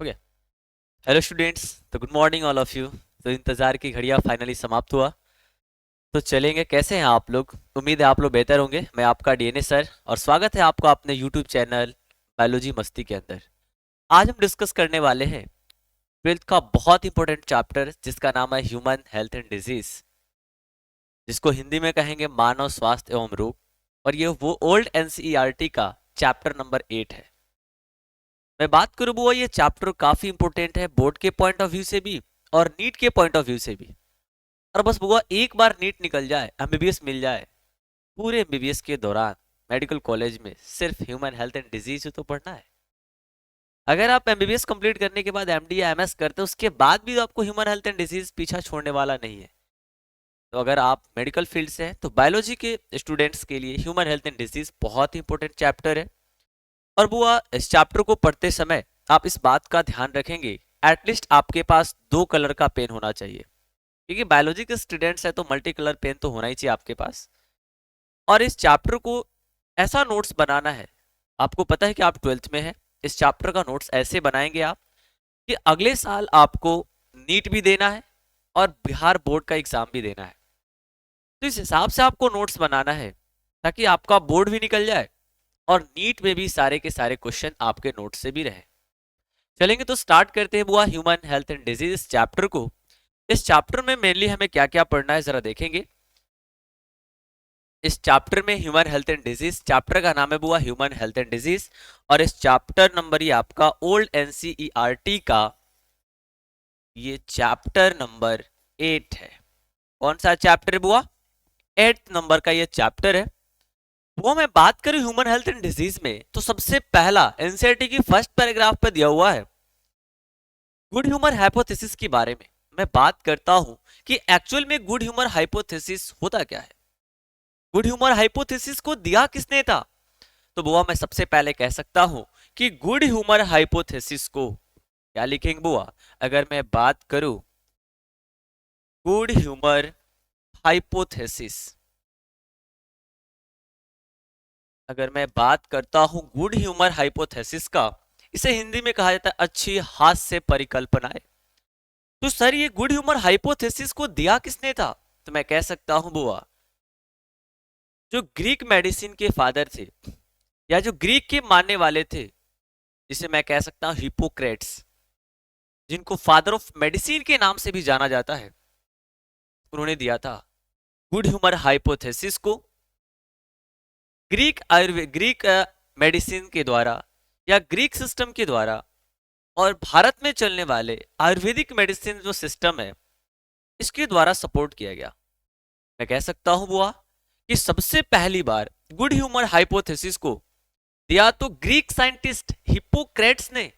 हो गया। Hello students, तो good morning all of you. तो इंतज़ार की घड़ियां फाइनली समाप्त हुआ। तो चलेंगे, कैसे हैं आप लोग? उम्मीद है आप लोग बेहतर होंगे। मैं आपका डीएनए सर और स्वागत है आपका अपने यूट्यूब चैनल बायोलॉजी मस्ती के अंदर। आज हम डिस्कस करने वाले हैं ट्वेल्थ का बहुत इंपॉर्टेंट चैप्टर जिसका नाम है ह्यूमन हेल्थ एंड डिजीज, जिसको हिंदी में कहेंगे मानव स्वास्थ्य एवं रोग। और ये वो ओल्ड एनसीईआरटी का चैप्टर नंबर 8 है। मैं बात करूं वो, ये चैप्टर काफी इंपॉर्टेंट है बोर्ड के पॉइंट ऑफ व्यू से भी और नीट के पॉइंट ऑफ व्यू से भी। और बस बुआ एक बार नीट निकल जाए, एमबीबीएस मिल जाए, पूरे एमबीबीएस के दौरान मेडिकल कॉलेज में सिर्फ ह्यूमन हेल्थ एंड डिजीज तो पढ़ना है। अगर आप एमबीबीएस कंप्लीट करने के बाद एमडी या एमएस करते हो, उसके बाद भी तो आपको ह्यूमन हेल्थ एंड डिजीज पीछा छोड़ने वाला नहीं है। तो अगर आप मेडिकल फील्ड से हैं तो बायोलॉजी के स्टूडेंट्स के लिए ह्यूमन हेल्थ एंड डिजीज बहुत ही इंपॉर्टेंट चैप्टर है। और बुआ इस चैप्टर को पढ़ते समय आप इस बात का ध्यान रखेंगे, एटलीस्ट आपके पास 2 कलर का पेन होना चाहिए, क्योंकि बायोलॉजी के स्टूडेंट्स है तो मल्टी कलर पेन तो होना ही चाहिए आपके पास। और इस चैप्टर को ऐसा नोट्स बनाना है, आपको पता है कि आप ट्वेल्थ में हैं, इस चैप्टर का नोट्स ऐसे बनाएंगे आप कि अगले साल आपको नीट भी देना है और बिहार बोर्ड का एग्जाम भी देना है। तो इस हिसाब से आपको नोट्स बनाना है ताकि आपका बोर्ड भी निकल जाए और नीट में भी सारे के सारे क्वेश्चन आपके नोट से भी रहे। चलेंगे तो स्टार्ट करते हैं बुआ ह्यूमन हेल्थ एंड डिजीज इस चैप्टर को। इस चैप्टर में मेनली हमें क्या क्या पढ़ना है जरा देखेंगे। इस चैप्टर में human health and disease, chapter का नाम है बुआ ह्यूमन हेल्थ एंड डिजीज। और इस चैप्टर नंबर ये आपका ओल्ड एनसीईआरटी का ये चैप्टर नंबर 8 है। कौन सा चैप्टर है बुआ? 8th नंबर का ये चैप्टर है। वो मैं बात करूं ह्यूमन हेल्थ एंड डिजीज में, तो सबसे पहला एनसीईआरटी की फर्स्ट पैराग्राफ पे दिया हुआ है गुड ह्यूमर हाइपोथेसिस के बारे में। मैं बात करता हूं कि एक्चुअल में गुड ह्यूमर हाइपोथेसिस होता क्या है। गुड ह्यूमर हाइपोथेसिस को दिया किसने था? तो बुआ मैं सबसे पहले कह सकता हूं कि गुड ह्यूमर हाइपोथेसिस को क्या लिखेंगे बुआ? अगर मैं बात करूं गुड ह्यूमर हाइपोथेसिस, अगर मैं बात करता हूं गुड ह्यूमर हाइपोथेसिस का, इसे हिंदी में कहा जाता है अच्छी हास्य परिकल्पनाएं। तो सर ये गुड ह्यूमर हाइपोथेसिस को दिया किसने था? तो मैं कह सकता हूं बुआ जो ग्रीक मेडिसिन के फादर थे या जो ग्रीक के मानने वाले थे, जिसे मैं कह सकता हूं हिपोक्रेट्स, जिनको फादर ऑफ मेडिसिन के नाम से भी जाना जाता है, उन्होंने दिया था गुड ह्यूमर हाइपोथेसिस को ग्रीक मेडिसिन के द्वारा या ग्रीक सिस्टम के द्वारा। और भारत में चलने वाले आयुर्वेदिक मेडिसिन जो सिस्टम है, इसके द्वारा सपोर्ट किया गया। मैं कह सकता हूं बुआ कि सबसे पहली बार गुड ह्यूमर हाइपोथेसिस को दिया तो ग्रीक साइंटिस्ट हिपोक्रेट्स ने,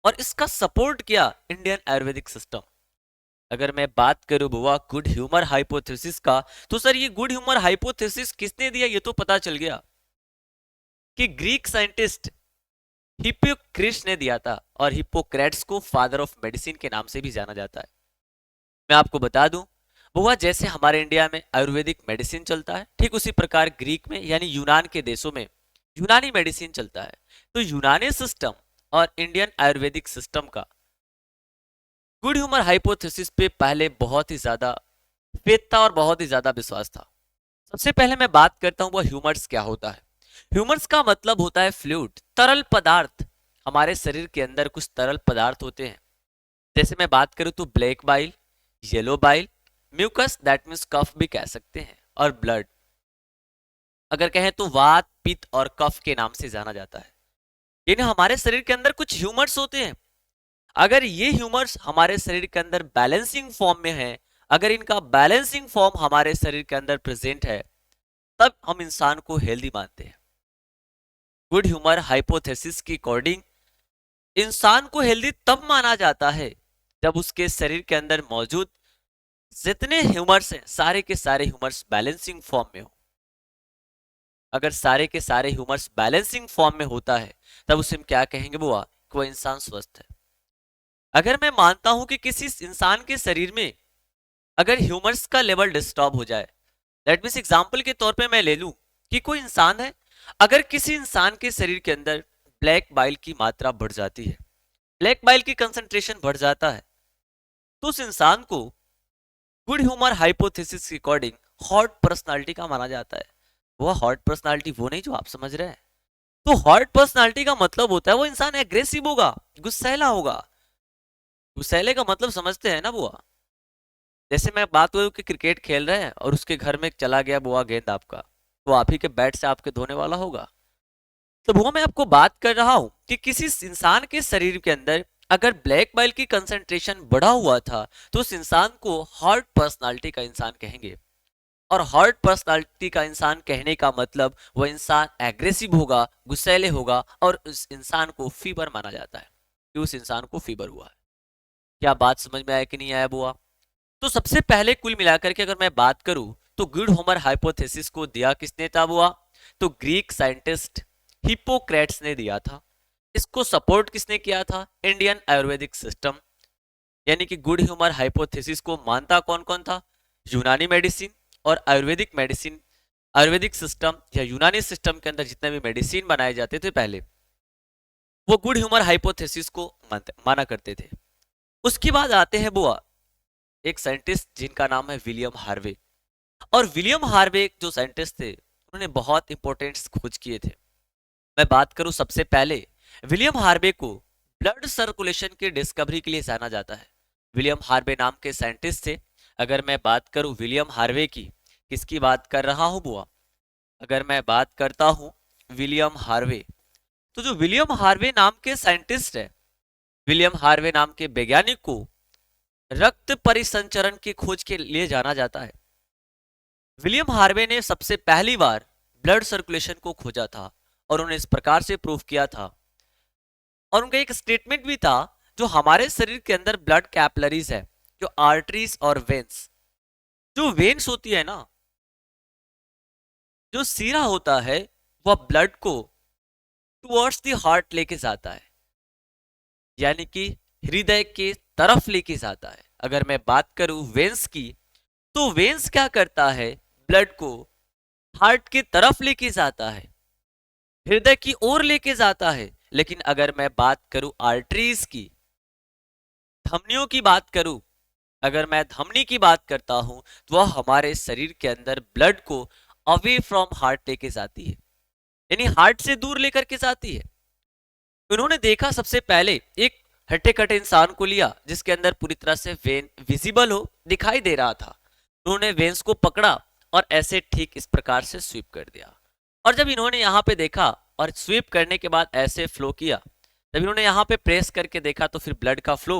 और इसका सपोर्ट किया इंडियन आयुर्वेदिक सिस्टम। अगर मैं बात करूं बुआ गुड ह्यूमर हाइपोथेसिस का, तो सर ये गुड ह्यूमर हाइपोथेसिस किसने दिया ये तो पता चल गया कि ग्रीक साइंटिस्ट हिपोक्रेट्स ने दिया था, और हिपोक्रेट्स को फादर ऑफ मेडिसिन के नाम से भी जाना जाता है। मैं आपको बता दूं बुआ, जैसे हमारे इंडिया में आयुर्वेदिक मेडिसिन चलता है, ठीक उसी प्रकार ग्रीक में यानी यूनान के देशों में यूनानी मेडिसिन चलता है। तो यूनानी सिस्टम और इंडियन आयुर्वेदिक सिस्टम का गुड ह्यूमर हाइपोथेसिस पे पहले बहुत ही ज्यादा फेथ था और बहुत ही ज्यादा विश्वास था। सबसे पहले मैं बात करता हूं वो ह्यूमर्स क्या होता है। ह्यूमर्स का मतलब होता है फ्लूइड, तरल पदार्थ। हमारे शरीर के अंदर कुछ तरल पदार्थ होते हैं, जैसे मैं बात करूं तो black bile, yellow bile, mucus that means कफ भी कह सकते हैं, और ब्लड अगर कहें तो वात पित्त और कफ के नाम से जाना जाता है। यानी हमारे शरीर के अंदर कुछ ह्यूमर्स होते हैं। अगर ये ह्यूमर्स हमारे शरीर के अंदर बैलेंसिंग फॉर्म में है, अगर इनका बैलेंसिंग फॉर्म हमारे शरीर के अंदर प्रेजेंट है, तब हम इंसान को हेल्दी मानते हैं। गुड ह्यूमर हाइपोथेसिस के अकॉर्डिंग इंसान को हेल्दी तब माना जाता है जब उसके शरीर के अंदर मौजूद जितने ह्यूमर्स हैं सारे के सारे ह्यूमर्स बैलेंसिंग फॉर्म में हो। अगर सारे के सारे ह्यूमर्स बैलेंसिंग फॉर्म में होता है, तब उसे हम क्या कहेंगे बुआ? कि वह इंसान स्वस्थ है। अगर मैं मानता हूं कि किसी इंसान के शरीर में अगर ह्यूमर्स का लेवल डिस्टर्ब हो जाए, दैट मीन्स एग्जांपल के तौर पे मैं ले लूं कि कोई इंसान है, अगर किसी इंसान के शरीर के अंदर ब्लैक बाइल की मात्रा बढ़ जाती है, ब्लैक बाइल की कंसंट्रेशन बढ़ जाता है तो उस इंसान को गुड ह्यूमर हाइपोथेसिस के अकॉर्डिंग हॉट पर्सनालिटी का माना जाता है। वह हॉट पर्सनालिटी वो नहीं जो आप समझ रहे हैं। तो हॉट पर्सनालिटी का मतलब होता है वो इंसान एग्रेसिव होगा, गुस्सैला होगा। गुस्सैले का मतलब समझते हैं ना बुआ? जैसे मैं बात करूं कि क्रिकेट खेल रहे हैं और उसके घर में चला गया बुआ गेंद आपका, तो आप ही के बैट से आपके धोने वाला होगा। तो बुआ मैं आपको बात कर रहा हूं कि किसी इंसान के शरीर के अंदर अगर ब्लैक बाइल की कंसंट्रेशन बढ़ा हुआ था तो उस इंसान को हॉट पर्सनालिटी का इंसान कहेंगे। और हॉट पर्सनालिटी का इंसान कहने का मतलब वह इंसान एग्रेसिव होगा, गुस्सैले होगा और उस इंसान को फीवर माना जाता है कि उस इंसान को फीवर हुआ है। क्या बात समझ में आया कि नहीं आया बुआ? तो सबसे पहले कुल मिलाकर के अगर मैं बात करूं तो गुड होमर हाइपोथेसिस को दिया किसने था बुआ? तो ग्रीक साइंटिस्ट हिप्पोक्रेट्स ने दिया था। इसको सपोर्ट किसने किया था? Indian Ayurvedic system. यानी कि गुड ह्यूमर हाइपोथेसिस को मानता कौन कौन था? यूनानी मेडिसिन और आयुर्वेदिक मेडिसिन। आयुर्वेदिक सिस्टम या यूनानी सिस्टम के अंदर जितने भी मेडिसिन बनाए जाते थे पहले, वो गुड ह्यूमर हाइपोथेसिस को माना करते थे। उसके बाद आते हैं बुआ एक साइंटिस्ट जिनका नाम है विलियम हार्वे। और विलियम हार्वे जो साइंटिस्ट थे उन्होंने बहुत इंपॉर्टेंट खोज किए थे। मैं बात करूं सबसे पहले विलियम हार्वे को ब्लड सर्कुलेशन की डिस्कवरी के लिए जाना जाता है। विलियम हार्वे नाम के साइंटिस्ट थे। अगर मैं बात करूं विलियम हार्वे की, किसकी बात कर रहा हूं बुआ? अगर मैं बात करता हूं विलियम हार्वे, तो जो विलियम हार्वे नाम के साइंटिस्ट है, विलियम हार्वे नाम के वैज्ञानिक को रक्त परिसंचरण की खोज के लिए जाना जाता है। विलियम हार्वे ने सबसे पहली बार ब्लड सर्कुलेशन को खोजा था और उन्होंने इस प्रकार से प्रूव किया था। और उनका एक स्टेटमेंट भी था, जो हमारे शरीर के अंदर ब्लड कैपिलरीज है, जो आर्टरीज और वेन्स, जो वेन्स होती है ना, जो सीरा होता है, वह ब्लड को टुवर्ड्स द हार्ट लेके जाता है, यानी कि हृदय के तरफ लेके जाता है। अगर मैं बात करूं वेन्स की, तो वेन्स क्या करता है? ब्लड को हार्ट की तरफ लेके जाता है, हृदय की ओर लेके जाता है। लेकिन अगर मैं बात करूं आर्टरीज की, धमनियों की बात करूं, अगर मैं धमनी की बात करता हूं, तो वह हमारे शरीर के अंदर ब्लड को अवे फ्रॉम हार्ट लेके जाती है, यानी हार्ट से दूर लेकर के जाती है। उन्होंने देखा सबसे पहले एक हट्टे कट्टे इंसान को लिया जिसके अंदर पूरी तरह से वेन विजिबल हो, दिखाई दे रहा था। उन्होंने वेन्स को पकड़ा और ऐसे ठीक इस प्रकार से स्वीप कर दिया। और जब इन्होंने यहाँ पे देखा और स्वीप करने के बाद ऐसे फ्लो किया, जब इन्होंने यहाँ पे प्रेस करके देखा तो फिर ब्लड का फ्लो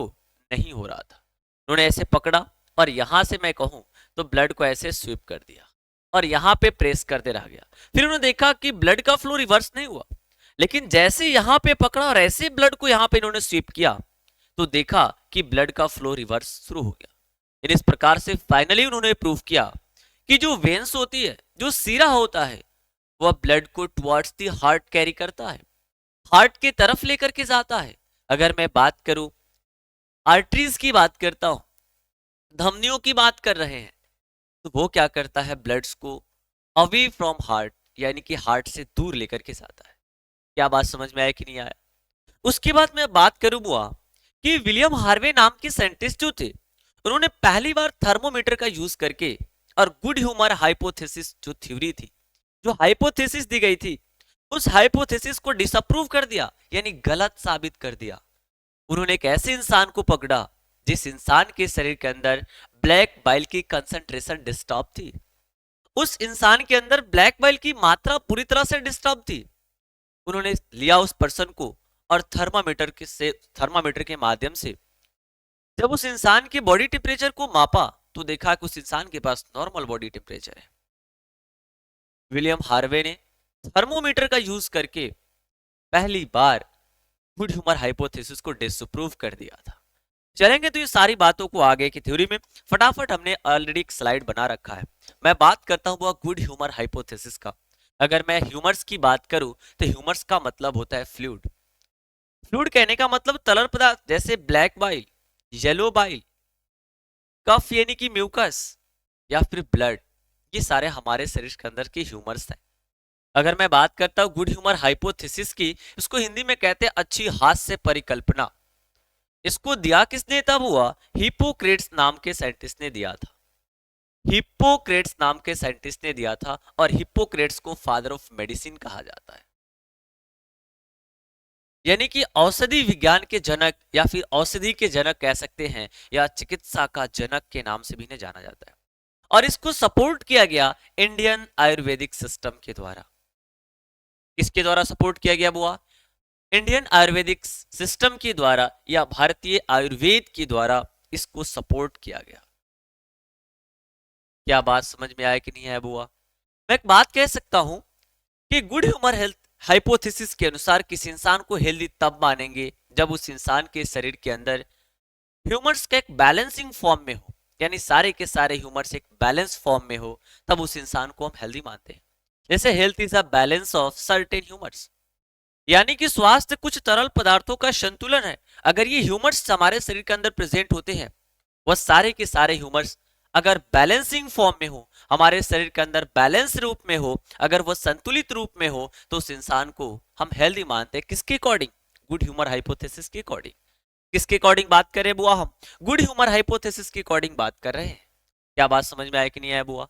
नहीं हो रहा था। उन्होंने ऐसे पकड़ा और यहाँ से मैं कहूँ तो ब्लड को ऐसे स्वीप कर दिया और यहाँ पे प्रेस करते रह गया। फिर उन्होंने देखा कि ब्लड का फ्लो रिवर्स नहीं हुआ, लेकिन जैसे यहाँ पे पकड़ा और ऐसे ब्लड को यहाँ पे इन्होंने स्वीप किया तो देखा कि ब्लड का फ्लो रिवर्स शुरू हो गया। इस प्रकार से फाइनली उन्होंने प्रूव किया कि जो वेन्स होती है, जो सीरा होता है, वह ब्लड को टुवर्ड्स द हार्ट कैरी करता है, हार्ट की तरफ लेकर के जाता है। अगर मैं बात करूं आर्टरीज की बात करता हूं, धमनियों की बात कर रहे हैं, तो वो क्या करता है? ब्लड्स को अवे फ्रॉम हार्ट, यानी कि हार्ट से दूर लेकर के जाता है। क्या बात समझ में आया कि नहीं आया? उसके बाद मैं बात करूं बुआ कि विलियम हार्वे नाम के साइंटिस्ट जो थे, उन्होंने पहली बार थर्मोमीटर का यूज करके और गुड ह्यूमर हाइपोथेसिस जो थ्योरी थी, जो हाइपोथेसिस दी गई थी, उस हाइपोथेसिस को डिसअप्रूव कर दिया, यानी गलत साबित कर दिया। उन्होंने एक ऐसे इंसान को पकड़ा जिस इंसान के शरीर के अंदर ब्लैक बाइल की कंसंट्रेशन डिस्टर्ब थी। उस इंसान के अंदर ब्लैक बाइल की मात्रा पूरी तरह से डिस्टर्ब थी। उन्होंने लिया उस पर्सन को और थर्मामीटर के माध्यम से जब उस इंसान के बॉडी टेम्परेचर को मापा तो देखा कि उस इंसान के पास नॉर्मल बॉडी टेम्परेचर है। विलियम हार्वे ने थर्मोमीटर का यूज करके पहली बार गुड ह्यूमर हाइपोथेसिस को डिसप्रूव कर दिया था। चलेंगे तो ये सारी बातों को आगे की थ्योरी में फटाफट हमने ऑलरेडी एक स्लाइड बना रखा है। मैं बात करता हूं गुड ह्यूमर हाइपोथेसिस का। अगर मैं ह्यूमर्स की बात करूं तो ह्यूमर्स का मतलब होता है फ्लूइड। फ्लूइड कहने का मतलब तरल पदार्थ, जैसे ब्लैक बाइल, येलो बाइल, कफ यानी कि म्यूकस या फिर ब्लड, ये सारे हमारे शरीर के अंदर के ह्यूमर्स हैं। अगर मैं बात करता हूं गुड ह्यूमर हाइपोथेसिस की, इसको हिंदी में कहते हैं अच्छी हास्य परिकल्पना। इसको दिया किसने तब हुआ, हिप्पोक्रेट्स नाम के साइंटिस्ट ने दिया था। हिप्पोक्रेट्स नाम के साइंटिस्ट ने दिया था, और हिप्पोक्रेट्स को फादर ऑफ मेडिसिन कहा जाता है। यानी कि औषधि विज्ञान के जनक या फिर औषधि के जनक कह सकते हैं, या चिकित्सा का जनक के नाम से भी इन्हें जाना जाता है। और इसको सपोर्ट किया गया इंडियन आयुर्वेदिक सिस्टम के द्वारा। किसके द्वारा सपोर्ट किया गया बुआ, इंडियन आयुर्वेदिक सिस्टम के द्वारा, या भारतीय आयुर्वेद के द्वारा इसको सपोर्ट किया गया। क्या बात समझ में आया कि नहीं आया बुआ। मैं एक बात कह सकता हूं कि गुड ह्यूमर हेल्थ हाइपोथेसिस के अनुसार किसी इंसान को हेल्दी तब मानेंगे जब उस इंसान के शरीर के अंदर ह्यूमर्स का एक बैलेंसिंग फॉर्म में हो, यानी सारे के सारे ह्यूमर्स एक बैलेंस फॉर्म में हो, तब उस इंसान को हम हेल्दी मानते हैं। जैसे health is a balance of certain humours, यानी कि स्वास्थ्य कुछ तरल पदार्थों का संतुलन है। अगर ये ह्यूमर्स हमारे शरीर के अंदर प्रेजेंट होते हैं, वह सारे के सारे ह्यूमर्स अगर बैलेंसिंग फॉर्म में हो, हमारे शरीर के अंदर बैलेंस रूप में हो, अगर वह संतुलित रूप में हो, तो उस इंसान को हम हेल्दी मानते हैं। किसके अकॉर्डिंग, गुड ह्यूमर हाइपोथेसिस के अकॉर्डिंग। किसके अकॉर्डिंग बात कर रहे हैं बुआ, हम गुड ह्यूमर हाइपोथेसिस के अकॉर्डिंग बात कर रहे हैं। क्या बात समझ में आया कि नहीं आया बुआ।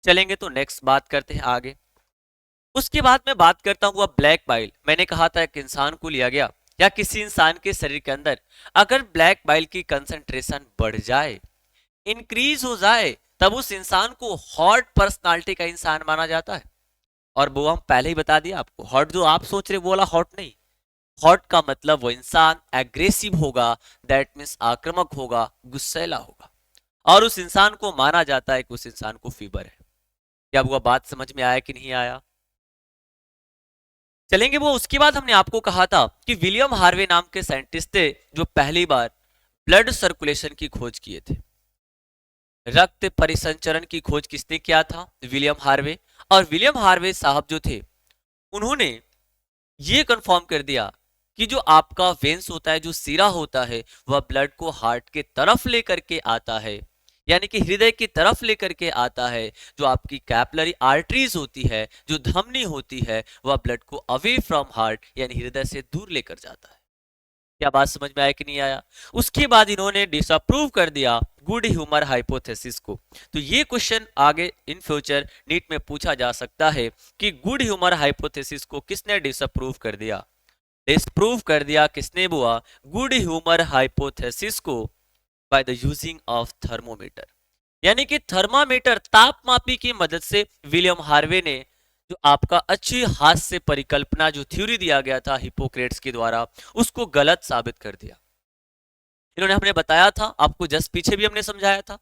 चलेंगे तो नेक्स्ट बात करते हैं आगे। उसके बाद मैं बात करता हूँ ब्लैक बाइल। मैंने कहा था एक इंसान को लिया गया, या किसी इंसान के शरीर के अंदर अगर ब्लैक बाइल की कंसंट्रेशन बढ़ जाए, इंक्रीज हो जाए, तब उस इंसान को हॉट पर्सनालिटी का इंसान माना जाता है। और वो हम पहले ही बता दिया आपको, हॉट जो आप सोच रहे वो वाला हॉट नहीं। हॉट का मतलब वो इंसान एग्रेसिव होगा, दैट मीन्स आक्रामक होगा, गुस्सैला होगा, और उस इंसान को माना जाता है कि उस इंसान को फीवर है। क्या वो बात समझ में आया कि नहीं आया। चलेंगे वो उसके बाद हमने आपको कहा था कि विलियम हार्वे नाम के साइंटिस्ट थे जो पहली बार ब्लड सर्कुलेशन की खोज किए थे। रक्त परिसंचरण की खोज किसने किया था, विलियम हार्वे। और विलियम हार्वे साहब जो थे, उन्होंने ये कंफर्म कर दिया कि जो आपका वेंस होता है, जो सीरा होता है, वह ब्लड को हार्ट के तरफ लेकर के आता है, यानी कि हृदय की तरफ लेकर के आता है। जो आपकी कैपिलरी आर्टरीज होती है, जो धमनी होती है, वह ब्लड को अवे फ्रॉम हार्ट यानी हृदय से दूर लेकर जाता है। क्या बात समझ में आया कि नहीं आया। उसके बाद इन्होंने डिसअप्रूव कर दिया गुड ह्यूमर हाइपोथेसिस को। तो ये क्वेश्चन आगे इन फ्यूचर नीट में पूछा जा सकता है कि गुड ह्यूमर हाइपोथेसिस को किसने डिसअप्रूव कर दिया। डिसप्रूव कर दिया किसने बुआ, गुड ह्यूमर हाइपोथेसिस को bye the using of thermometer, यानी कि थर्मामीटर तापमापी की मदद से विलियम हार्वे ने जो आपका अच्छी हाथ से परिकल्पना जो थ्योरी दिया गया था हिप्पोक्रेट्स के द्वारा, उसको गलत साबित कर दिया। इन्होंने हमने बताया था आपको, जस्ट पीछे भी हमने समझाया था।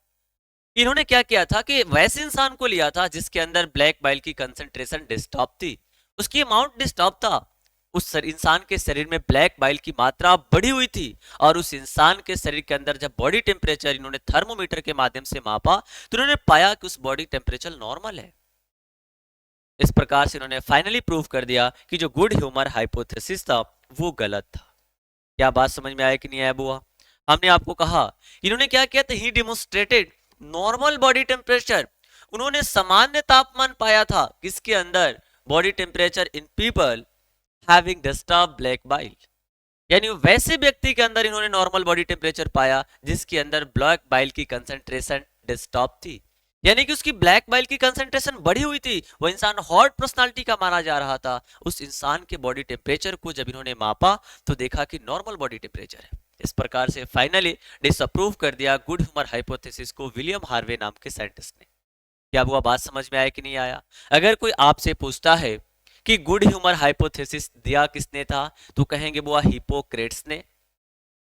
इन्होंने क्या किया था कि वैसे इंसान को लिया था जिसके अंदर ब्लैक बाइल की कंसंट्रेशन डिस्टर्ब थी, उसकी अमाउंट डिस्टर्ब था, उस इंसान के शरीर में ब्लैक बाइल की मात्रा बढ़ी हुई थी, और उस इंसान के शरीर के अंदर जब बॉडी टेम्परेचर इन्होंने थर्मोमीटर के माध्यम से मापा, तो इन्होंने पाया कि उस बॉडी टेम्परेचर नॉर्मल है। इस प्रकार से इन्होंने फाइनली प्रूव कर दिया कि जो गुड ह्यूमर हाइपोथेसिस था वो गलत था। क्या बात समझ में आया कि नहीं आया बुआ। हमने आपको कहा इन्होंने क्या किया था, ही डिमोन्स्ट्रेटेड नॉर्मल बॉडी टेम्परेचर। उन्होंने सामान्य तापमान पाया था किसके अंदर, body temperature in people having disturb black bile, यानी वैसे व्यक्ति के अंदर इन्होंने नॉर्मल बॉडी टेम्परेचर पाया जिसके अंदर ब्लैक बाइल की कंसंट्रेशन डिस्टर्ब थी, यानी कि उसकी ब्लैक बाइल की कंसंट्रेशन बढ़ी हुई थी। वो इंसान हॉट पर्सनालिटी का माना जा रहा था। उस इंसान के बॉडी टेम्परेचर को जब इन्होंने मापा तो देखा कि नॉर्मल बॉडी टेम्परेचर है। इस प्रकार से फाइनली डिसअप्रूव कर दिया गुड ह्यूमर हाइपोथेसिस को विलियम हार्वे नाम के साइंटिस्ट ने। क्या वो बात समझ में आया कि नहीं आया। अगर कोई आपसे पूछता है कि गुड ह्यूमर हाइपोथेसिस दिया किसने था, तो कहेंगे वो हिप्पोक्रेट्स ने,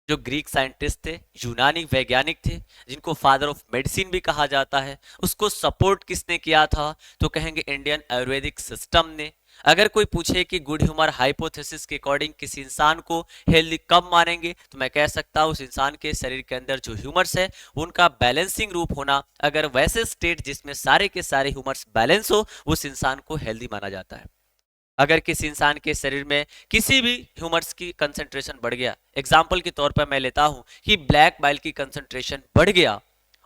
जो ग्रीक साइंटिस्ट थे, यूनानी वैज्ञानिक थे, जिनको फादर ऑफ मेडिसिन भी कहा जाता है। उसको सपोर्ट किसने किया था, तो कहेंगे इंडियन आयुर्वेदिक सिस्टम ने। अगर कोई पूछे कि गुड ह्यूमर हाइपोथेसिस के अकॉर्डिंग किसी इंसान को हेल्दी कब मानेंगे, तो मैं कह सकता हूं उस इंसान के शरीर के अंदर जो ह्यूमर्स है उनका बैलेंसिंग रूप होना। अगर वैसे स्टेट जिसमें सारे के सारे ह्यूमर्स बैलेंस हो, उस इंसान को हेल्दी माना जाता है। अगर किसी इंसान के शरीर में किसी भी ह्यूमर्स की कंसंट्रेशन बढ़ गया, एग्जाम्पल के तौर पर मैं लेता हूं कि ब्लैक बाइल की कंसंट्रेशन बढ़ गया,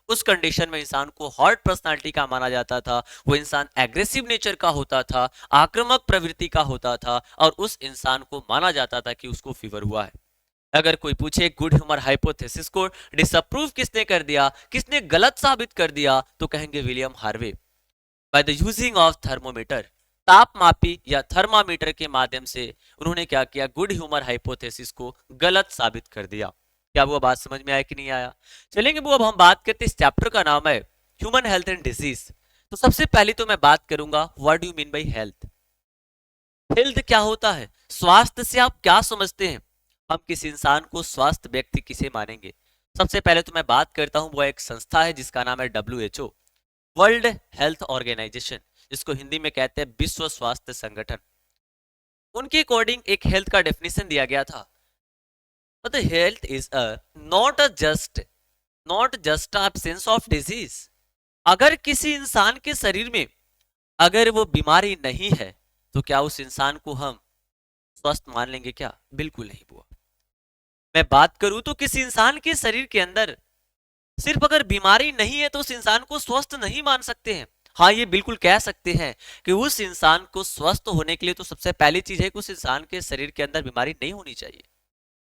उस कंडीशन में इंसान को हॉट पर्सनालिटी का माना जाता था। वो इंसान एग्रेसिव नेचर का होता था, आक्रामक प्रवृत्ति का होता था, और उस इंसान को माना जाता था कि उसको फीवर हुआ है। अगर कोई पूछे गुड ह्यूमर हाइपोथेसिस को डिसअप्रूव किसने कर दिया, किसने गलत साबित कर दिया, तो कहेंगे William Harvey. By the using of thermometer, तापमापी या थर्मामीटर के माध्यम से उन्होंने क्या किया, गुड ह्यूमर हाइपोथेसिस को गलत साबित कर दिया। क्या वो बात समझ में आया कि नहीं आया? चलेंगे वो, अब हम बात करते हैं, इस चैप्टर का नाम है ह्यूमन हेल्थ एंड डिजीज। तो सबसे पहले तो मैं बात करूंगा what do you mean by health. Health क्या होता है, स्वास्थ्य से आप क्या समझते हैं? हम किसी इंसान को स्वस्थ व्यक्ति किसे मानेंगे? सबसे पहले तो मैं बात करता हूं, वो एक संस्था है जिसका नाम है WHO, वर्ल्ड हेल्थ ऑर्गेनाइजेशन, जिसको हिंदी में कहते हैं विश्व स्वास्थ्य संगठन। उनके अकॉर्डिंग एक हेल्थ का डेफिनेशन दिया गया था, तो health is not just absence of disease. अगर किसी इंसान के शरीर में अगर वो बीमारी नहीं है तो क्या उस इंसान को हम स्वस्थ मान लेंगे क्या? बिल्कुल नहीं बुआ। मैं बात करूं तो किसी इंसान के शरीर के अंदर सिर्फ अगर बीमारी नहीं है तो उस इंसान को स्वस्थ नहीं मान सकते हैं। हाँ, ये बिल्कुल कह सकते हैं कि उस इंसान को स्वस्थ होने के लिए तो सबसे पहली चीज है कि उस इंसान के शरीर के अंदर बीमारी नहीं होनी चाहिए।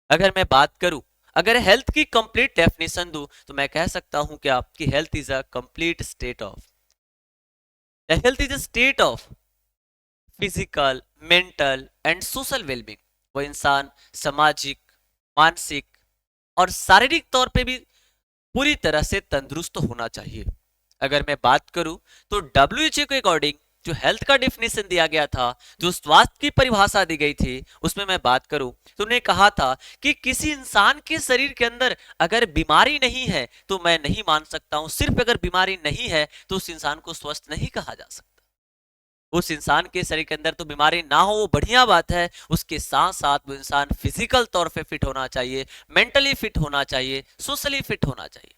अगर मैं बात करूं, अगर हेल्थ की कंप्लीट डेफिनेशन दूं तो मैं कह सकता हूं कि आपकी health is a complete state of, health is a state of physical, mental and social wellbeing. वो इंसान सामाजिक, मानसिक और शारीरिक तौर पे भी पूरी तरह से तंदुरुस्त होना चाहिए। अगर मैं बात करूं तो WHO के अकॉर्डिंग जो हेल्थ का डेफिनेशन दिया गया था, जो स्वास्थ्य की परिभाषा दी गई थी, उसमें मैं बात करूं तो उन्होंने कहा था कि किसी इंसान के शरीर के अंदर अगर बीमारी नहीं है तो मैं नहीं मान सकता हूं, सिर्फ अगर बीमारी नहीं है तो उस इंसान को स्वस्थ नहीं कहा जा सकता। उस इंसान के शरीर के अंदर तो बीमारी ना हो वो बढ़िया बात है, उसके साथ साथ वो इंसान फिजिकल तौर पे फिट होना चाहिए, मेंटली फिट होना चाहिए, सोशली फिट होना चाहिए।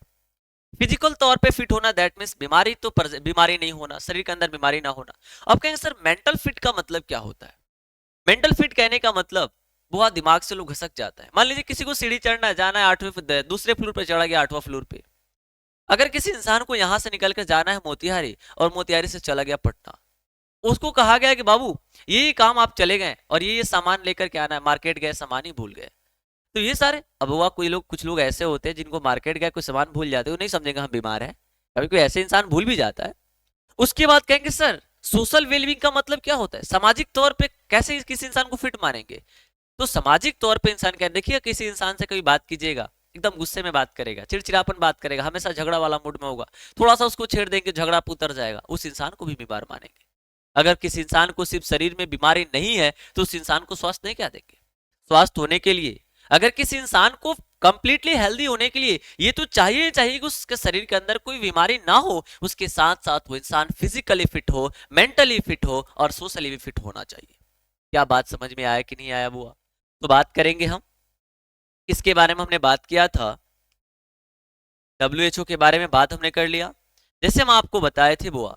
फिजिकल तौर पे फिट होना दैट मींस बीमारी तो बीमारी नहीं होना, शरीर के अंदर बीमारी ना होना। अब कहेंगे सर मेंटल फिट का मतलब क्या होता है? मेंटल फिट कहने का मतलब बहुत दिमाग से लोग घसक जाता है। मान लीजिए किसी को सीढ़ी चढ़ना है, जाना है 8वें दूसरे फ्लोर पे चढ़ा गया 8वां फ्लोर पे। अगर किसी इंसान को यहां से निकल कर जाना है मोतिहारी और मोतिहारी से चला गया पटना, उसको कहा गया कि बाबू ये काम आप चले गए और ये सामान लेकर के आना है, मार्केट गए सामान ही भूल गए, तो ये सारे अब हुआ। कोई लोग, कुछ लोग ऐसे होते हैं जिनको मार्केट गए कोई सामान भूल जाते हैं, वो नहीं समझेंगे हम बीमार है। कभी कोई ऐसे इंसान भूल भी जाता है। उसके बाद कहेंगे सर सोशल वेलबींग का मतलब क्या होता है, सामाजिक तौर पे कैसे किसी इंसान को फिट मानेंगे? तो सामाजिक तौर पे इंसान क्या, देखिए किसी इंसान से कभी बात कीजिएगा, एकदम गुस्से में बात करेगा, चिड़चिड़ापन बात करेगा, हमेशा झगड़ा वाला मूड में होगा, थोड़ा सा उसको छेड़ देंगे झगड़ा उतर जाएगा, उस इंसान को भी बीमार मानेंगे। अगर किसी इंसान को सिर्फ शरीर में बीमारी नहीं है तो उस इंसान को स्वस्थ नहीं क्या देंगे? स्वस्थ होने के लिए, अगर किसी इंसान को कंप्लीटली हेल्दी होने के लिए ये तो चाहिए चाहिए कि उसके शरीर के अंदर कोई बीमारी ना हो, उसके साथ साथ वो इंसान फिजिकली फिट हो, मेंटली फिट हो और सोशली भी फिट होना चाहिए। क्या बात समझ में आया कि नहीं आया बुआ? तो बात करेंगे हम, इसके बारे में हमने बात किया था, WHO के बारे में बात हमने कर लिया। जैसे हम आपको बताए थे बुआ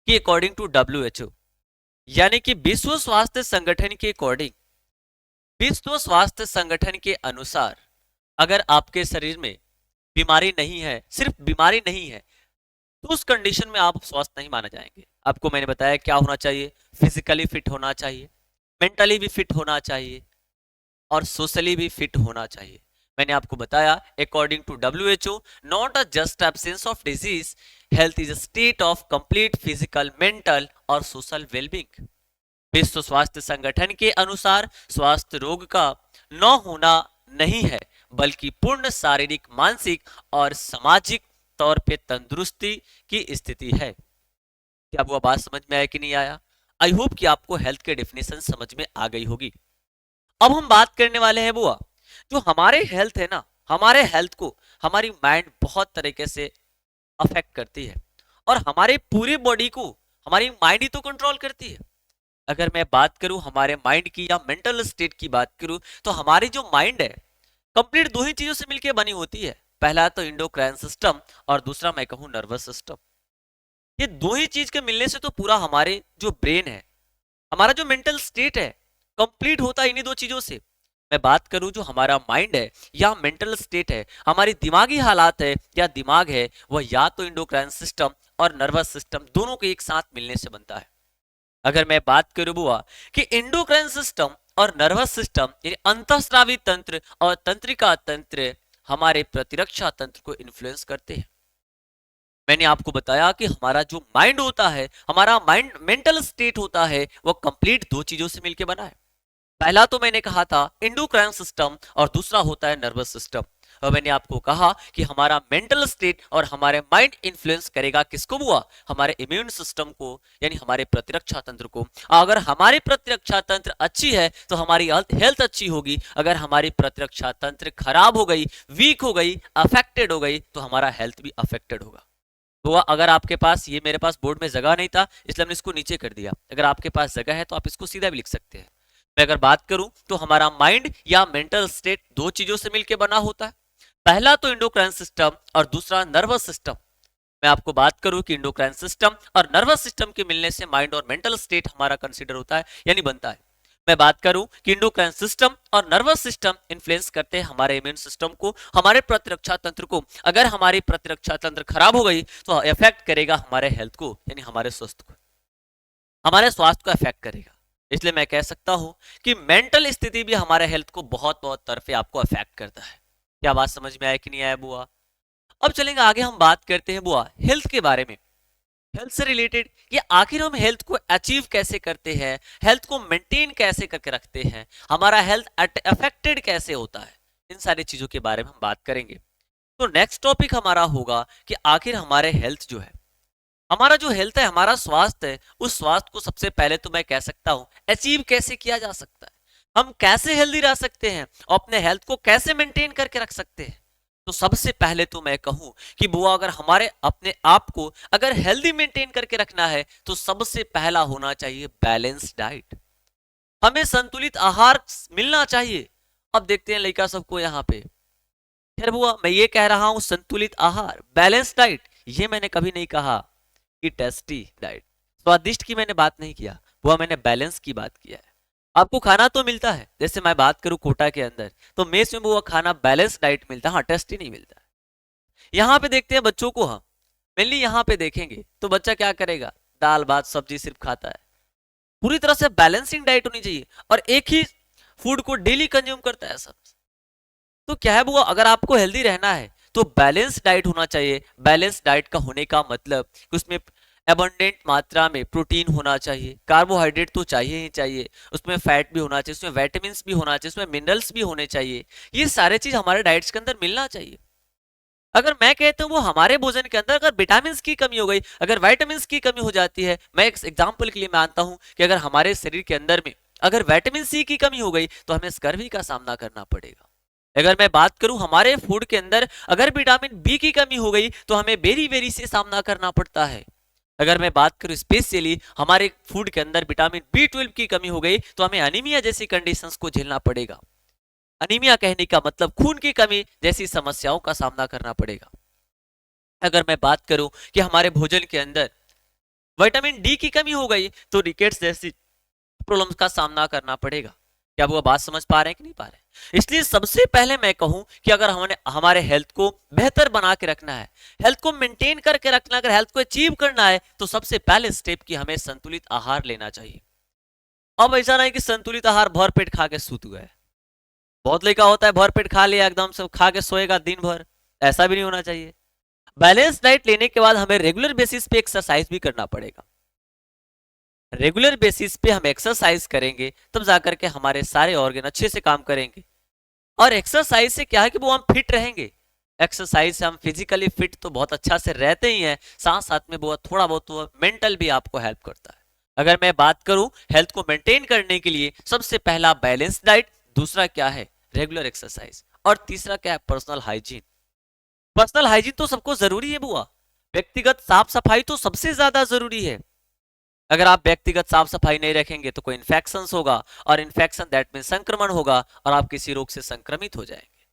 कि अकॉर्डिंग टू WHO, यानी कि विश्व स्वास्थ्य संगठन के अकॉर्डिंग, विश्व स्वास्थ्य संगठन के अनुसार अगर आपके शरीर में बीमारी नहीं है, सिर्फ बीमारी नहीं है, तो उस कंडीशन में आप स्वस्थ नहीं माने जाएंगे। आपको मैंने बताया क्या होना चाहिए, फिजिकली फिट होना चाहिए, मेंटली भी फिट होना चाहिए और सोशली भी फिट होना चाहिए। मैंने आपको बताया according to WHO, not a just absence of disease, health is a state of complete physical, mental और सोशल वेलबींग। विश्व स्वास्थ्य संगठन के अनुसार स्वास्थ्य रोग का न होना नहीं है, बल्कि पूर्ण शारीरिक, मानसिक और सामाजिक तौर पे तंदुरुस्ती की स्थिति है। क्या वो बात समझ में आया कि नहीं आया? आई होप कि आपको हेल्थ के डेफिनेशन समझ में आ गई होगी। अब हम बात करने वाले हैं बुआ, जो हमारे हेल्थ है ना, हमारे हेल्थ को हमारी माइंड बहुत तरीके से अफेक्ट करती है और हमारे पूरी बॉडी को हमारी माइंड ही तो कंट्रोल करती है। अगर मैं बात करूं हमारे माइंड की या मेंटल स्टेट की बात करूं तो हमारी जो माइंड है कंप्लीट दो ही चीजों से मिलकर बनी होती है। पहला तो इंडोक्राइन सिस्टम और दूसरा मैं कहूं नर्वस सिस्टम। ये दो ही चीज के मिलने से तो पूरा हमारे जो ब्रेन है, हमारा जो मेंटल स्टेट है, कंप्लीट होता है इन्हीं दो चीजों से। मैं बात करूं जो हमारा माइंड है या मेंटल स्टेट है, हमारी दिमागी हालात है या दिमाग है, वह या तो इंडोक्राइन सिस्टम और नर्वस सिस्टम दोनों के एक साथ मिलने से बनता है। अगर मैं बात करूं बुआ कि इंडोक्राइन सिस्टम और नर्वस सिस्टम यानी अंतःस्रावी तंत्र और तंत्रिका तंत्र हमारे प्रतिरक्षा तंत्र को इन्फ्लुएंस करते हैं। मैंने आपको बताया कि हमारा जो माइंड होता है, हमारा माइंड मेंटल स्टेट होता है, वो कंप्लीट दो चीजों से मिलकर बना है। पहला तो मैंने कहा था एंडोक्राइन सिस्टम और दूसरा होता है नर्वस सिस्टम। और मैंने आपको कहा कि हमारा मेंटल स्टेट और हमारे माइंड इन्फ्लुएंस करेगा किसको बुआ? हमारे इम्यून सिस्टम को, यानी हमारे प्रतिरक्षा तंत्र को। अगर हमारी प्रतिरक्षा तंत्र अच्छी है तो हमारी हेल्थ अच्छी होगी। अगर हमारी प्रतिरक्षा तंत्र खराब हो गई, वीक हो गई, अफेक्टेड हो गई, तो हमारा हेल्थ भी अफेक्टेड होगा। तो अगर आपके पास, ये मेरे पास बोर्ड में जगह नहीं था इसलिए हमने इसको नीचे कर दिया, अगर आपके पास जगह है तो आप इसको सीधा भी लिख सकते हैं। मैं अगर बात करूं तो हमारा माइंड या मेंटल स्टेट दो चीजों से मिलकर बना होता है। पहला तो इंडोक्राइन सिस्टम और दूसरा नर्वस सिस्टम। मैं आपको बात करूं कि इंडोक्राइन सिस्टम और नर्वस सिस्टम के मिलने से माइंड और मेंटल स्टेट हमारा कंसीडर होता है, यानी बनता है। मैं बात करूं कि इंडोक्राइन सिस्टम और नर्वस सिस्टम इन्फ्लुएंस करते हैं हमारे इम्यून सिस्टम को, हमारे प्रतिरक्षा तंत्र को। अगर हमारी प्रतिरक्षा तंत्र खराब हो गई तो इफेक्ट करेगा हमारे हेल्थ को, यानी हमारे स्वास्थ्य को, हमारे स्वास्थ्य को इफेक्ट करेगा। इसलिए मैं कह सकता हूं कि मेंटल स्थिति भी हमारे हेल्थ को बहुत बहुत तरफे आपको अफेक्ट करता है। क्या बात समझ में आया कि नहीं आया बुआ? अब चलेंगे आगे, हम बात करते हैं बुआ हेल्थ के बारे में। हेल्थ से रिलेटेड ये आखिर हम हेल्थ को अचीव कैसे करते हैं, हेल्थ को मेंटेन कैसे करके रखते हैं, हमारा हेल्थ अफेक्टेड कैसे होता है, इन सारी चीजों के बारे में हम बात करेंगे। तो नेक्स्ट टॉपिक हमारा होगा कि आखिर हमारे हेल्थ जो है, हमारा जो हेल्थ है, हमारा स्वास्थ्य है, उस स्वास्थ्य को सबसे पहले तो मैं कह सकता हूं अचीव कैसे किया जा सकता है। हम कैसे हेल्दी रह सकते हैं और अपने हेल्थ को कैसे मेंटेन करके रख सकते हैं। तो सबसे पहले तो मैं कहूं कि बुआ अगर हमारे अपने आप को अगर हेल्दी मेंटेन करके रखना है तो सबसे पहला होना चाहिए बैलेंस डाइट। हमें संतुलित आहार मिलना चाहिए। अब देखते हैं लड़का सबको यहाँ पे। खैर बुआ मैं ये कह रहा हूं संतुलित आहार, बैलेंस डाइट, ये मैंने कभी नहीं कहा कि टेस्टी डाइट, स्वादिष्ट की मैंने बात नहीं किया बुआ, मैंने बैलेंस की बात किया है। आपको खाना तो मिलता है, जैसे मैं बात करूं कोटा के अंदर तो मेस में वो खाना बैलेंस डाइट मिलता है, हाँ टेस्टी नहीं मिलता है। यहाँ पे देखते हैं बच्चों को, हम मेनली यहाँ पे देखेंगे तो बच्चा क्या करेगा, दाल भात सब्जी सिर्फ खाता है। पूरी तरह से बैलेंसिंग डाइट होनी चाहिए और एक ही फूड को डेली कंज्यूम करता है सब। तो क्या है बुआ, अगर आपको हेल्दी रहना है तो बैलेंस डाइट होना चाहिए। बैलेंस डाइट का होने का मतलब कि उसमें एबंडेंट मात्रा में प्रोटीन होना चाहिए, कार्बोहाइड्रेट तो चाहिए ही चाहिए, उसमें फैट भी होना चाहिए, उसमें विटामिन भी होना चाहिए, उसमें मिनरल्स भी होने चाहिए। ये सारे चीज हमारे डाइट्स के अंदर मिलना चाहिए। अगर मैं कहता हूँ वो हमारे भोजन के अंदर अगर विटामिन की कमी हो गई, अगर विटामिन की कमी हो जाती है, मैं एक एग्जाम्पल के लिए मानता हूँ कि अगर हमारे शरीर के अंदर में अगर विटामिन सी की कमी हो गई तो हमें स्कर्वी का सामना करना पड़ेगा। अगर मैं बात करूं हमारे फूड के अंदर अगर विटामिन बी की कमी हो गई तो हमें बेरी बेरी से सामना करना पड़ता है। अगर मैं बात करूं स्पेशली हमारे फूड के अंदर विटामिन बी 12 की कमी हो गई तो हमें अनीमिया जैसी कंडीशंस को झेलना पड़ेगा। अनीमिया कहने का मतलब खून की कमी जैसी समस्याओं का सामना करना पड़ेगा। अगर मैं बात करूं कि हमारे भोजन के अंदर विटामिन डी की कमी हो गई तो रिकेट्स जैसी प्रॉब्लम्स का सामना करना पड़ेगा। क्या वो बात समझ पा रहे हैं कि नहीं पा रहे हैं? इसलिए सबसे पहले मैं कहूं कि अगर हमने हमारे हेल्थ को बेहतर बना के रखना है, हेल्थ को मेंटेन करके रखना, अगर हेल्थ को अचीव करना है तो सबसे पहले स्टेप की हमें संतुलित आहार लेना चाहिए। अब ऐसा नहीं कि संतुलित आहार भर पेट खा के सूत गए। बहुत लड़का होता है भर पेट खा लिया एकदम से खा के सोएगा दिन भर, ऐसा भी नहीं होना चाहिए। बैलेंस डाइट लेने के बाद हमें रेगुलर बेसिस पे एक्सरसाइज भी करना पड़ेगा। रेगुलर बेसिस पे हम एक्सरसाइज करेंगे तब जाकर के हमारे सारे ऑर्गन अच्छे से काम करेंगे। और एक्सरसाइज से क्या है कि वो हम फिट रहेंगे। एक्सरसाइज से हम फिजिकली फिट तो बहुत अच्छा से रहते ही हैं, साथ साथ में वो थोड़ा बहुत वो मेंटल भी आपको हेल्प करता है। अगर मैं बात करूं हेल्थ को मेंटेन करने के लिए सबसे पहला बैलेंस डाइट, दूसरा क्या है रेगुलर एक्सरसाइज, और तीसरा क्या है पर्सनल हाइजीन। पर्सनल हाइजीन तो सबको जरूरी है बुआ, व्यक्तिगत साफ सफाई तो सबसे ज्यादा जरूरी है। अगर आप व्यक्तिगत साफ सफाई नहीं रखेंगे तो कोई इन्फेक्शन होगा, और इन्फेक्शन दैट मीन संक्रमण होगा, और आप किसी रोग से संक्रमित हो जाएंगे,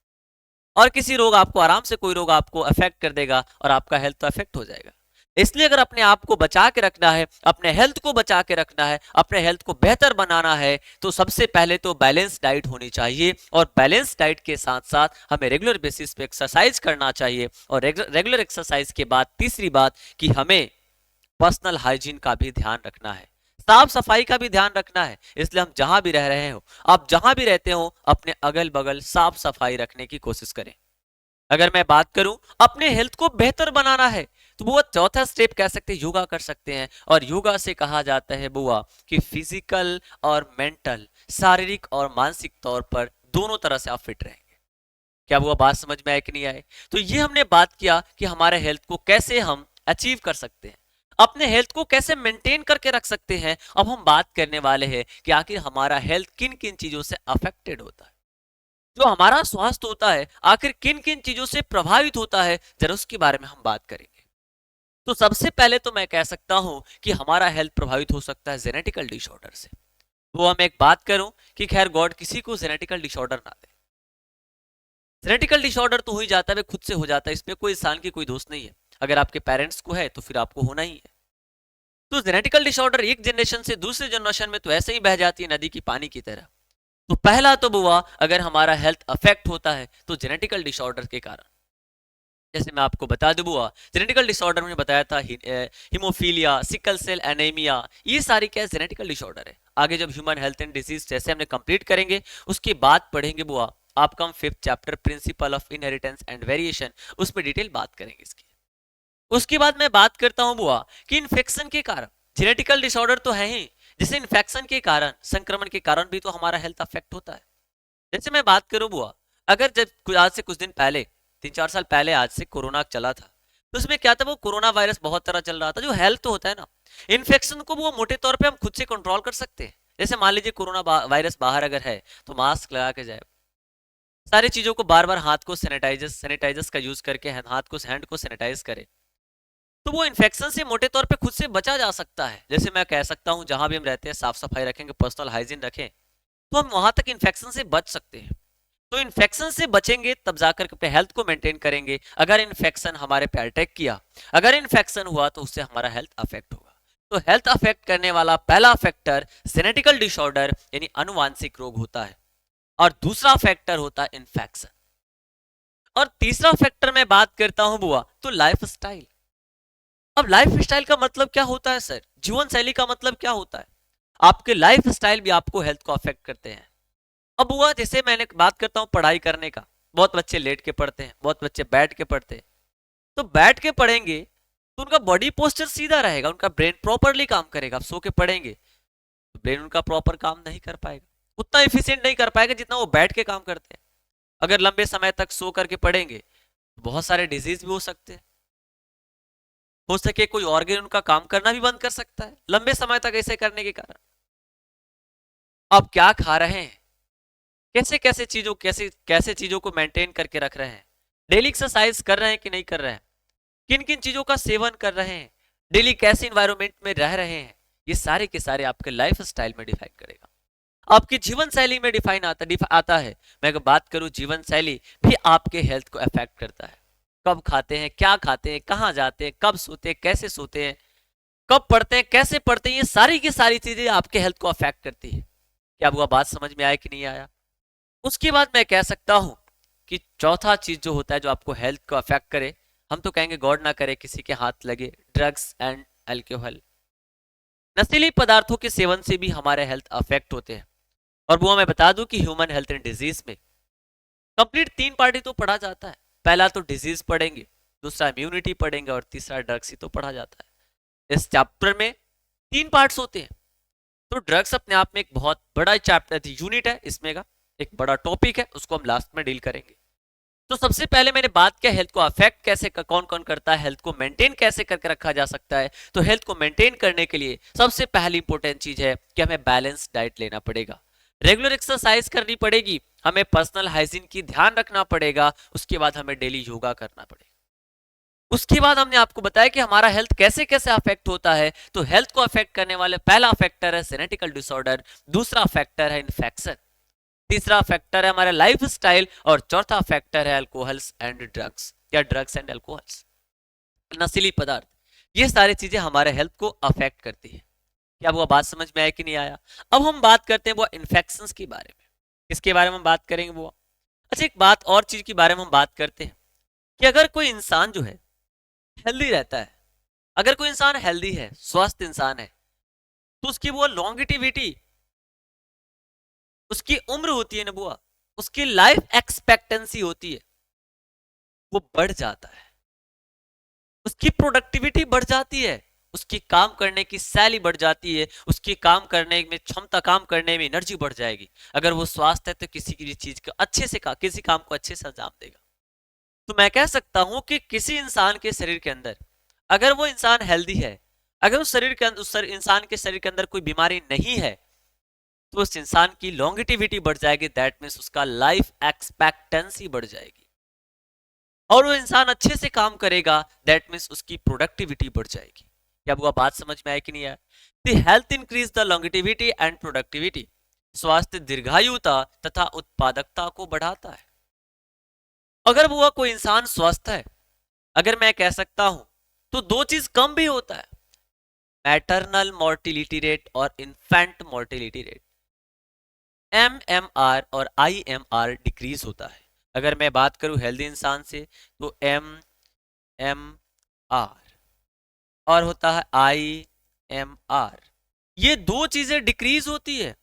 और किसी रोग आपको आराम से कोई रोग आपको अफेक्ट कर देगा और आपका हेल्थ तो अफेक्ट हो जाएगा। इसलिए अगर अपने आप को बचा के रखना है, अपने हेल्थ को बचा के रखना है, अपने हेल्थ को बेहतर बनाना है तो सबसे पहले तो बैलेंस डाइट होनी चाहिए। और बैलेंस डाइट के साथ साथ हमें रेगुलर बेसिस पे एक्सरसाइज करना चाहिए। और रेगुलर एक्सरसाइज के बाद तीसरी बात कि हमें पर्सनल हाइजीन का भी ध्यान रखना है। साफ सफाई का भी ध्यान रखना है। इसलिए हम जहां भी रह रहे हो, आप जहां भी रहते हो, अपने अगल बगल साफ सफाई रखने की कोशिश करें। अगर मैं बात करूं अपने हेल्थ को बेहतर बनाना है, तो वो चौथा स्टेप कह सकते हैं योगा कर सकते हैं। और योगा से कहा जाता है बुआ कि फिजिकल और मेंटल, शारीरिक और मानसिक तौर पर दोनों तरह से आप फिट रहेंगे। क्या वो बात समझ में आए कि नहीं आए? तो ये हमने बात किया कि हमारे हेल्थ को कैसे हम अचीव कर सकते हैं, अपने हेल्थ को कैसे मेंटेन करके रख सकते हैं। अब हम बात करने वाले हैं कि आखिर हमारा हेल्थ किन किन चीजों से अफेक्टेड होता है, जो हमारा स्वास्थ्य होता है आखिर किन किन चीजों से प्रभावित होता है, जरा उसके बारे में हम बात करेंगे। तो सबसे पहले तो मैं कह सकता हूं कि हमारा हेल्थ प्रभावित हो सकता है जेनेटिकल डिसऑर्डर से। वो हम एक बात करूं कि खैर गॉड किसी को जेनेटिकल डिसऑर्डर ना दे। जेनेटिकल डिसऑर्डर तो हो ही जाता है, वे खुद से हो जाता है, इसमें कोई इंसान की कोई दोष नहीं है। अगर आपके पेरेंट्स को है तो फिर आपको होना ही है। तो जेनेटिकल डिसऑर्डर एक जनरेशन से दूसरे जनरेशन में तो ऐसे ही बह जाती है नदी की पानी की तरह। तो पहला तो बुआ अगर हमारा हेल्थ अफेक्ट होता है तो जेनेटिकल डिसऑर्डर के कारण, जैसे मैं आपको बता दूं बुआ, जेनेटिकल डिसऑर्डर में बताया था हिमोफीलिया, सिकल सेल एनीमिया, ये सारी क्या जेनेटिकल डिसऑर्डर है। आगे जब ह्यूमन हेल्थ एंड डिजीज जैसे हमने कंप्लीट करेंगे उसके बाद पढ़ेंगे बुआ आपका हम 5th chapter principle of inheritance and variation, उसमें डिटेल बात करेंगे इसकी। उसके बाद मैं बात करता हूं बुआ कि इन्फेक्शन के कारण, जेनेटिकल डिसऑर्डर तो है ही, जैसे इन्फेक्शन के कारण, संक्रमण के कारण भी तो हमारा हेल्थ अफेक्ट होता है। जैसे मैं बात करूं बुआ, अगर जब आज से कुछ दिन पहले, 3-4 साल पहले आज से कोरोना चला था, तो उसमें क्या था, वो कोरोना वायरस बहुत तरह चल रहा था। जो हेल्थ होता है ना, इन्फेक्शन को वो मोटे तौर पे हम खुद से कंट्रोल कर सकते हैं। जैसे मान लीजिए कोरोना वायरस बाहर अगर है तो मास्क लगा के जाए, सारी चीजों को बार बार हाथ को सैनिटाइजर्स का यूज करके हाथ को, हैंड को सैनिटाइज करे, तो वो इन्फेक्शन से मोटे तौर पे खुद से बचा जा सकता है। जैसे मैं कह सकता हूँ जहां भी हम रहते हैं साफ सफाई रखेंगे, पर्सनल हाइजीन रखें, तो हम वहां तक इन्फेक्शन से बच सकते हैं। तो इन्फेक्शन से बचेंगे तब जाकर अपने हेल्थ को मेंटेन करेंगे। अगर इन्फेक्शन हमारे पे अटैक किया, अगर इन्फेक्शन हुआ तो उससे हमारा हेल्थ अफेक्ट होगा। तो हेल्थ अफेक्ट करने वाला पहला फैक्टर जेनेटिकल डिसऑर्डर यानी अनुवांशिक रोग होता है, और दूसरा फैक्टर होता है इन्फेक्शन। और तीसरा फैक्टर मैं बात करता हूं बुआ तो लाइफ स्टाइल। अब लाइफ स्टाइल का मतलब क्या होता है सर, जीवन शैली का मतलब क्या होता है? आपके लाइफ स्टाइल भी आपको हेल्थ को अफेक्ट करते हैं। अब हुआ जैसे मैंने बात करता हूँ पढ़ाई करने का, बहुत बच्चे लेट के पढ़ते हैं, बहुत बच्चे बैठ के पढ़ते हैं। तो बैठ के पढ़ेंगे तो उनका बॉडी पोस्चर सीधा रहेगा, उनका ब्रेन प्रॉपरली काम करेगा। आप सो के पढ़ेंगे तो ब्रेन उनका प्रॉपर काम नहीं कर पाएगा, उतना एफिशिएंट नहीं कर पाएगा जितना वो बैठ के काम करते हैं। अगर लंबे समय तक सो करके पढ़ेंगे तो बहुत सारे डिजीज भी हो सकते हैं, हो सके कोई ऑर्गन उनका काम करना भी बंद कर सकता है लंबे समय तक ऐसे करने के कारण। आप क्या खा रहे हैं, कैसे कैसे चीजों कैसे कैसे चीजों को मेंटेन करके रख रहे हैं, डेली एक्सरसाइज कर रहे हैं कि नहीं कर रहे हैं, किन किन चीजों का सेवन कर रहे हैं, डेली कैसे इन्वायरमेंट में रह रहे हैं, ये सारे के सारे आपके लाइफ स्टाइल में डिफाइन करेगा, आपकी जीवन शैली में डिफाइन आता है। मैं अगर बात करूं जीवन शैली भी आपके हेल्थ को अफेक्ट करता है। कब खाते हैं, क्या खाते हैं, कहाँ जाते हैं, कब सोते हैं, कैसे सोते हैं, कब पढ़ते हैं, कैसे पढ़ते हैं, ये सारी की सारी चीजें आपके हेल्थ को अफेक्ट करती है। क्या वो बात समझ में आया कि नहीं आया? उसके बाद मैं कह सकता हूं कि चौथा चीज जो होता है जो आपको हेल्थ को अफेक्ट करे, हम तो कहेंगे गॉड ना करे किसी के हाथ लगे, ड्रग्स एंड अल्कोहल, नशीली पदार्थों के सेवन से भी हमारे हेल्थ अफेक्ट होते हैं। और वो मैं बता दूं कि ह्यूमन हेल्थ एंड डिजीज में कंप्लीट 3 पार्टी तो पढ़ा जाता है। पहला तो डिजीज पढ़ेंगे, दूसरा इम्यूनिटी पढ़ेंगे, और तीसरा ड्रग्स ही तो पढ़ा जाता है। इस चैप्टर में 3 पार्ट्स होते हैं। तो ड्रग्स अपने आप में एक बहुत बड़ा चैप्टर यूनिट है, इसमें का एक बड़ा टॉपिक है, उसको हम लास्ट में डील करेंगे। तो सबसे पहले मैंने बात किया हेल्थ को अफेक्ट कैसे कौन कौन करता है, हेल्थ को मेंटेन कैसे करके रखा जा सकता है। तो हेल्थ को मेंटेन करने के लिए सबसे पहली इंपॉर्टेंट चीज है कि हमें बैलेंस डाइट लेना पड़ेगा, रेगुलर एक्सरसाइज करनी पड़ेगी, हमें पर्सनल हाइजीन की ध्यान रखना पड़ेगा, उसके बाद हमें डेली योगा करना पड़ेगा। उसके बाद हमने आपको बताया कि हमारा हेल्थ कैसे कैसे अफेक्ट होता है। तो हेल्थ को अफेक्ट करने वाले पहला फैक्टर है जेनेटिकल डिसऑर्डर, दूसरा फैक्टर है इन्फेक्शन, तीसरा फैक्टर है हमारा लाइफ स्टाइल, और चौथा फैक्टर है अल्कोहल्स एंड ड्रग्स या ड्रग्स एंड अल्कोहल्स, नशीली पदार्थ। ये सारी चीजें हमारे हेल्थ को अफेक्ट करती है। क्या वो बात समझ में आया कि नहीं आया? अब हम बात करते हैं वो इन्फेक्शन के बारे में। इसके बारे में हम बात करेंगे वो। अच्छा, एक बात और चीज के बारे में हम बात करते हैं कि अगर कोई इंसान जो है हेल्दी रहता है, अगर कोई इंसान हेल्दी है, स्वस्थ इंसान है, तो उसकी वो लॉन्गिटिविटी, उसकी उम्र होती है ना बुआ, उसकी लाइफ एक्सपेक्टेंसी होती है, वो बढ़ जाता है, उसकी प्रोडक्टिविटी बढ़ जाती है, उसकी काम करने की शैली बढ़ जाती है, उसकी काम करने में क्षमता, काम करने में एनर्जी बढ़ जाएगी। अगर वो स्वस्थ है तो किसी की चीज को अच्छे से किसी काम को अच्छे से अंजाम देगा। तो मैं कह सकता हूं कि किसी इंसान के शरीर के अंदर, अगर वो इंसान हेल्दी है, अगर उस शरीर के अंदर, उस इंसान के शरीर के अंदर कोई बीमारी नहीं है, तो उस इंसान की लॉन्गिटिविटी बढ़ जाएगी, दैट मीन्स उसका लाइफ एक्सपेक्टेंसी बढ़ जाएगी, और वो इंसान अच्छे से काम करेगा, दैट मीन्स उसकी प्रोडक्टिविटी बढ़ जाएगी। क्या वो बात समझ में आया कि नहीं आया? The health increase the longevity and productivity, स्वास्थ्य दीर्घायुता तथा उत्पादकता को बढ़ाता है। अगर वो कोई इंसान स्वस्थ है, अगर मैं कह सकता हूं, तो दो चीज कम भी होता है, मैटरनल मोर्टिलिटी रेट और इन्फेंट मोर्टिलिटी रेट। MMR और IMR डिक्रीज होता है। अगर मैं बात करूं हेल्दी इंसान से, तो MMR और होता है IMR, ये दो चीजें डिक्रीज होती है।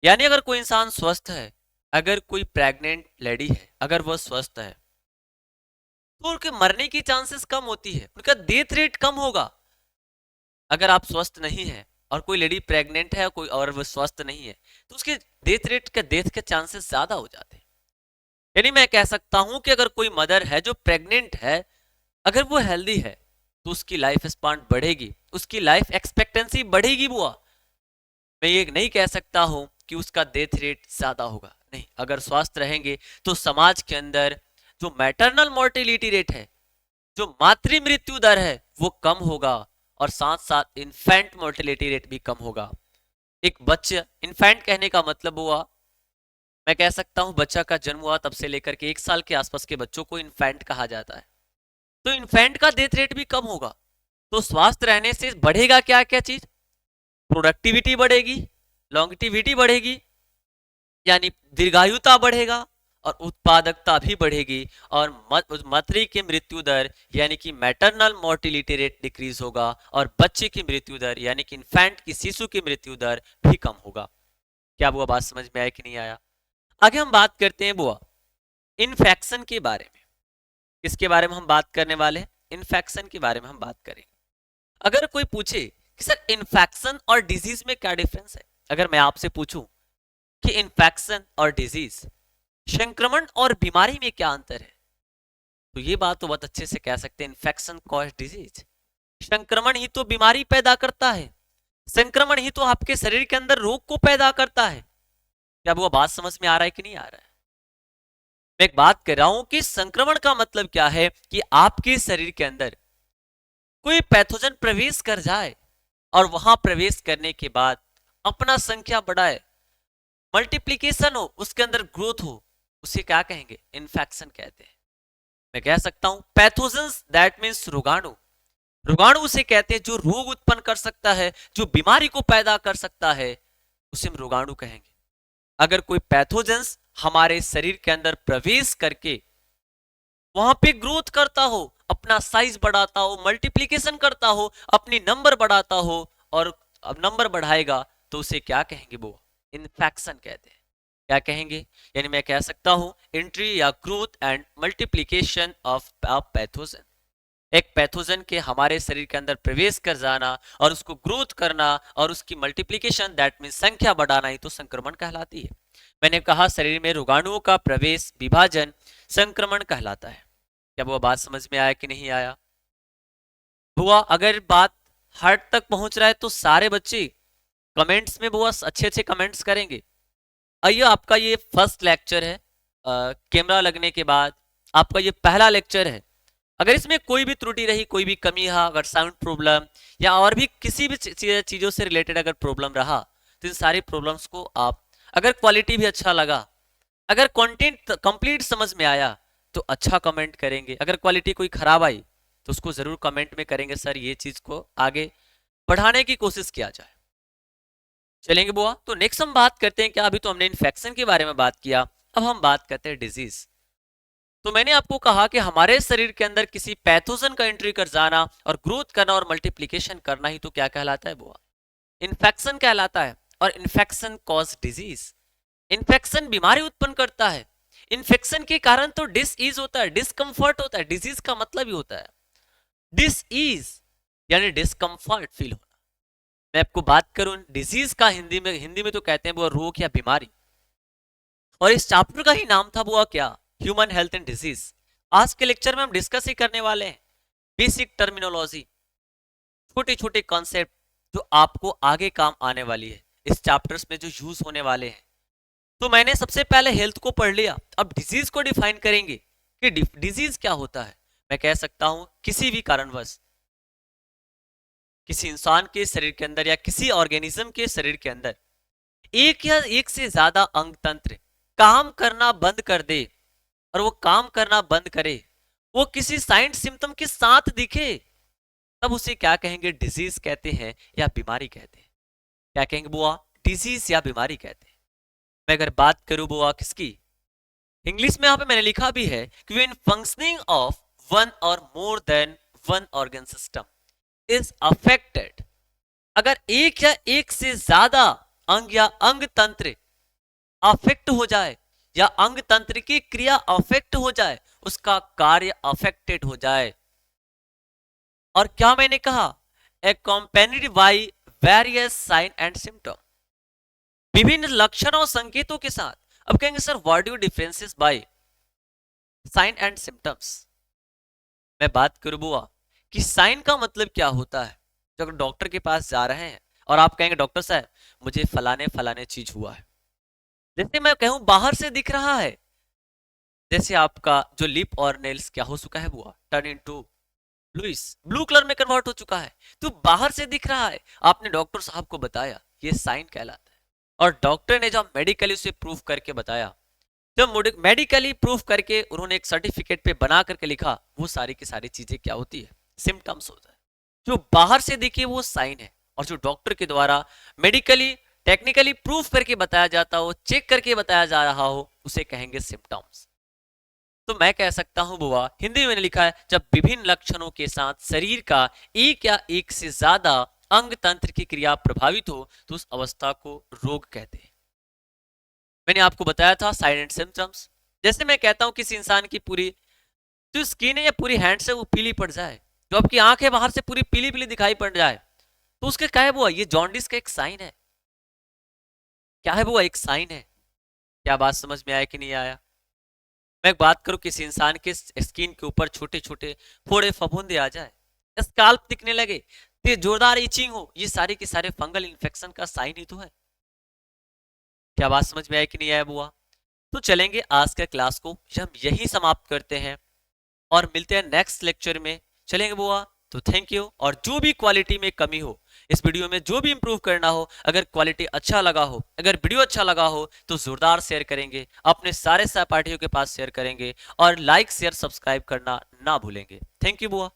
यानी अगर कोई इंसान स्वस्थ है, अगर कोई प्रेग्नेंट लेडी है, अगर वह स्वस्थ है, तो उनके मरने की चांसेस कम होती है, उनका डेथ रेट कम होगा। अगर आप स्वस्थ नहीं है और कोई लेडी प्रेग्नेंट है कोई और वो स्वस्थ नहीं है, तो उसके डेथ के चांसेस ज्यादा हो जाते हैं। यानी मैं कह सकता हूं कि अगर कोई मदर है जो प्रेग्नेंट है, अगर वो हेल्दी है, तो उसकी लाइफ स्पान बढ़ेगी, उसकी लाइफ एक्सपेक्टेंसी बढ़ेगी बुआ। मैं ये नहीं कह सकता हूं कि उसका डेथ रेट ज्यादा होगा, नहीं। अगर स्वस्थ रहेंगे तो समाज के अंदर जो मैटरनल मोर्टेलिटी रेट है, जो मातृ मृत्यु दर है, वो कम होगा, और साथ साथ इन्फेंट मोर्टेलिटी रेट भी कम होगा। एक बच्चा, इन्फेंट कहने का मतलब हुआ, मैं कह सकता हूं बच्चा का जन्म हुआ तब से लेकर के 1 साल के आसपास के बच्चों को इन्फेंट कहा जाता है। तो इन्फेंट का डेथ रेट भी कम होगा। तो स्वस्थ रहने से बढ़ेगा क्या क्या चीज? प्रोडक्टिविटी बढ़ेगी, लॉन्गिटिविटी बढ़ेगी, यानी दीर्घायुता बढ़ेगा, और उत्पादकता भी बढ़ेगी, और मातृ की मृत्यु दर यानी कि मैटरनल मोर्टिलिटी रेट डिक्रीज होगा, और बच्चे की मृत्यु दर यानी कि इन्फेंट की, शिशु की मृत्यु दर भी कम होगा। क्या बुआ बात समझ में आया कि नहीं आया? आगे हम बात करते हैं बुआ इन्फेक्शन के बारे में। किसके बारे में हम बात करने वाले हैं? इन्फेक्शन के बारे में हम बात करेंगे। अगर कोई पूछे कि सर इन्फेक्शन और डिजीज में क्या डिफरेंस है, अगर मैं आपसे पूछूं कि इन्फेक्शन और डिजीज, संक्रमण और बीमारी में क्या अंतर है, तो ये बात तो बहुत अच्छे से कह सकते हैं, इन्फेक्शन कॉज डिजीज, संक्रमण ही तो बीमारी पैदा करता है, संक्रमण ही तो आपके शरीर के अंदर रोग को पैदा करता है। क्या वो बात समझ में आ रहा है कि नहीं आ रहा है? मैं एक बात कर रहा हूं कि संक्रमण का मतलब क्या है, कि आपके शरीर के अंदर कोई पैथोजन प्रवेश कर जाए, और वहां प्रवेश करने के बाद अपना संख्या बढ़ाए, मल्टीप्लीकेशन हो, उसके अंदर ग्रोथ हो, उसे क्या कहेंगे? इन्फेक्शन कहते हैं। मैं कह सकता हूं पैथोजन्स, दैट मीन्स रोगाणु, रोगाणु उसे कहते हैं जो रोग उत्पन्न कर सकता है, जो बीमारी को पैदा कर सकता है, उसे हम रोगाणु कहेंगे। अगर कोई पैथोजेंस हमारे शरीर के अंदर प्रवेश करके वहां पे ग्रोथ करता हो, अपना साइज बढ़ाता हो, मल्टीप्लीकेशन करता हो, अपनी नंबर बढ़ाता हो, और अब नंबर बढ़ाएगा, तो उसे क्या कहेंगे? वो इन्फेक्शन कहते हैं। क्या कहेंगे? यानी मैं कह सकता हूं एंट्री या growth and multiplication of pathogen, एक पैथोजन के हमारे शरीर के अंदर प्रवेश कर जाना और उसको ग्रोथ करना और उसकी मल्टीप्लीकेशन, दैट मीन संख्या बढ़ाना, ही तो संक्रमण कहलाती है। मैंने कहा शरीर में रोगाणुओं का प्रवेश, विभाजन संक्रमण कहलाता है। क्या वो बात समझ में आया कि नहीं आया? हुआ अगर बात हार्ट तक पहुंच रहा है तो सारे बच्चे कमेंट्स में बहुत अच्छे अच्छे कमेंट्स करेंगे। आइए, आपका ये फर्स्ट लेक्चर है कैमरा लगने के बाद, आपका ये पहला लेक्चर है। अगर इसमें कोई भी त्रुटि रही, कोई भी कमी है, अगर साउंड प्रॉब्लम या और भी किसी भी चीजों से रिलेटेड अगर प्रॉब्लम रहा, तो इन सारी प्रॉब्लम्स को आप, अगर क्वालिटी भी अच्छा लगा, अगर कंटेंट कंप्लीट समझ में आया, तो अच्छा कमेंट करेंगे। अगर क्वालिटी कोई खराब आई, तो उसको जरूर कमेंट में करेंगे, सर ये चीज को आगे बढ़ाने की कोशिश किया जाए। चलेंगे बुआ? तो नेक्स्ट हम बात करते हैं, क्या अभी तो हमने इन्फेक्शन के बारे में बात किया, अब हम बात करते हैं डिजीज। तो मैंने आपको कहा कि हमारे शरीर के अंदर किसी पैथोजन का एंट्री कर जाना और ग्रोथ करना और मल्टीप्लीकेशन करना ही तो क्या कहलाता है बुआ? इन्फेक्शन कहलाता है, और इन्फेक्शन कॉज डिजीज। इन्फेक्शन बीमारी उत्पन्न करता है। इन्फेक्शन के कारण तो डिसईज होता है, डिस्कंफर्ट होता है। डिजीज का मतलब ही होता है डिसईज, यानी डिस्कंफर्ट फील होना। मैं आपको बात करूं डिजीज का, हिंदी में तो कहते हैं वो रोग या बीमारी। और इस चैप्टर का ही नाम था वो क्या, ह्यूमन हेल्थ एंड डिजीज। आज के लेक्चर में हम डिस्कस ही करने वाले हैं बेसिक टर्मिनोलॉजी, छोटे छोटे कॉन्सेप्ट जो आपको आगे काम आने वाली है, इस चैप्टर्स में जो यूज होने वाले हैं। तो मैंने सबसे पहले हेल्थ को पढ़ लिया, अब डिजीज को डिफाइन करेंगे कि डिजीज क्या होता है। मैं कह सकता हूं किसी भी कारणवश किसी इंसान के शरीर के अंदर या किसी ऑर्गेनिज्म के शरीर के अंदर एक या एक से ज्यादा अंग तंत्र काम करना बंद कर दे, और वो काम करना बंद करे, वो किसी साइन सिम्टम के साथ दिखे, तब उसे क्या कहेंगे, डिजीज कहते हैं या बीमारी कहते हैं। क्या कहेंगे बुआ, डिजीज या बीमारी कहते हैं। मैं अगर बात करूं बुआ किसकी, इंग्लिश में यहां पे मैंने लिखा भी है कि व्हेन फंक्शनिंग ऑफ वन और more than one organ system is affected, अगर एक या एक से ज्यादा अंग या अंग तंत्र अफेक्ट हो जाए, या अंग तंत्र की क्रिया अफेक्ट हो जाए, उसका कार्य अफेक्टेड हो जाए। और क्या मैंने कहा, accompanied by various sign and symptom, विभिन्न लक्षणों और संकेतों के साथ। अब कहेंगे sir what do differences by sine and symptoms. मैं बात करूं बुआ कि साइन का मतलब क्या होता है, जब डॉक्टर के पास जा रहे हैं और आप कहेंगे डॉक्टर साहब मुझे फलाने फलाने चीज हुआ है, जैसे मैं कहूं बाहर से दिख रहा है, जैसे आपका जो लिप और नेल्स क्या हो चुका है बुआ, turn into bluish, blue colour में कन्वर्ट हो चुका है, तो बाहर से दिख रहा है, आपने डॉक्टर साहब को बताया, ये साइन कहलाता है। और डॉक्टर ने जब मेडिकली उसे प्रूफ करके बताया, जब मेडिकली प्रूफ करके उन्होंने एक सर्टिफिकेट पे बना करके लिखा, वो सारी की सारी चीजें क्या होती है, सिम्टम्स होता है। जो बाहर से दिखे वो साइन है, और जो डॉक्टर के द्वारा मेडिकली टेक्निकली प्रूफ करके बताया जाता हो, चेक करके बताया जा रहा हो, उसे कहेंगे सिम्टम्स। तो मैं कह सकता हूं बुआ, हिंदी में मैंने लिखा है जब विभिन्न लक्षणों के साथ शरीर का एक या एक से ज्यादा अंग तंत्र की क्रिया प्रभावित हो, तो उस अवस्था को रोग कहते हैं। मैंने आपको बताया था साइन एंड सिम्टम्स। जैसे मैं कहता हूं किसी इंसान की पूरी जो स्किन है या पूरी हैंड से वो पीली पड़ जाए, जो आपकी आंखें बाहर से पूरी पीली पीली दिखाई पड़ जाए, तो उसके क्या है बुआ, ये जॉन्डिस का एक साइन है। क्या है बुआ, एक साइन है। क्या बात समझ में आया कि नहीं आया। मैं बात करूं किसी इंसान के स्किन के ऊपर छोटे छोटे फोड़े फफूंदे आ जाए, स्काल्प दिखने लगे, तो जोरदार इचिंग हो, ये सारे के सारे फंगल इन्फेक्शन का साइन ही तो है। क्या बात समझ में आया कि नहीं आया बुआ। तो चलेंगे आज के क्लास को हम यही समाप्त करते हैं और मिलते हैं नेक्स्ट लेक्चर में। चलेंगे बुआ, तो थैंक यू। और जो भी क्वालिटी में कमी हो इस वीडियो में, जो भी इंप्रूव करना हो, अगर क्वालिटी अच्छा लगा हो, अगर वीडियो अच्छा लगा हो, तो जोरदार शेयर करेंगे, अपने सारे सहपाठियों के पास शेयर करेंगे, और लाइक शेयर सब्सक्राइब करना ना भूलेंगे। थैंक यू बुआ।